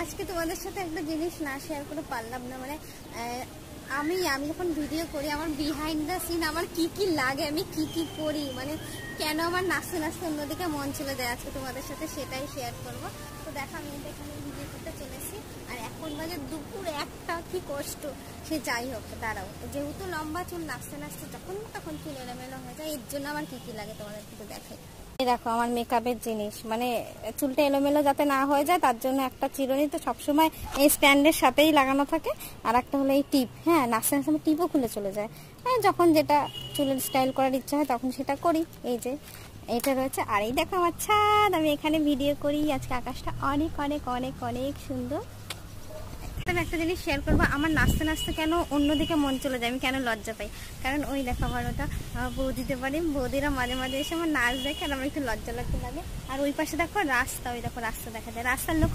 আজকে তোমাদের সাথে একটা জিনিস না শেয়ার করে পারলাম না, মানে আমি যখন ভিডিও করি আমার বিহাইন্ড দ্য সিন আমার কি লাগে, আমি কি করি, মানে কেন আমার নাচতে নাচতে অন্যদিকে মন চলে যায়, আজকে তোমাদের সাথে সেটাই শেয়ার করবো। তো দেখো আমি এখানে ভিডিও করতে চলেছি, আর এখন বাজে দুপুর একটা, কি কষ্ট সে যাই হোক। দাঁড়াও, যেহেতু লম্বা চুল নাচতে নাচতে যখন তখন চুল এলোমেলো হয়ে যায়, এর জন্য আমার কি লাগে তোমাদের কিন্তু দেখাই। এই দেখো আমার মেকআপের জিনিস, মানে চুলটা এলোমেলো যাতে না হয়ে যায় তার জন্য একটা চিরুনি তো সবসময় এই স্ট্যান্ডের সাথেই লাগানো থাকে, আর একটা হলো এই টিপ। হ্যাঁ, নাচতে নাচতে টিপও খুলে চলে যায়, হ্যাঁ যখন যেটা চুলের স্টাইল করার ইচ্ছা হয় তখন সেটা করি। এই যে এটা রয়েছে, আর এই দেখো আমার ছাদ, আমি এখানে ভিডিও করি। আজকে আকাশটা অনেক অনেক অনেক অনেক সুন্দর। আমি একটা জিনিস শেয়ার করবো, আমার নাচতে নাচতে কেন অন্যদিকে মন চলে যায়, আমি কেন লজ্জা পাই, কারণ ওই দেখো আমার ওটা বৌদিতে পারি, বৌদিরা মাঝে মাঝে এসে আমার নাচ দেখে আর আমার একটু লজ্জা লাগে। আর ওই পাশে দেখো রাস্তা, ওই দেখো রাস্তা দেখা যায়, রাস্তার লোক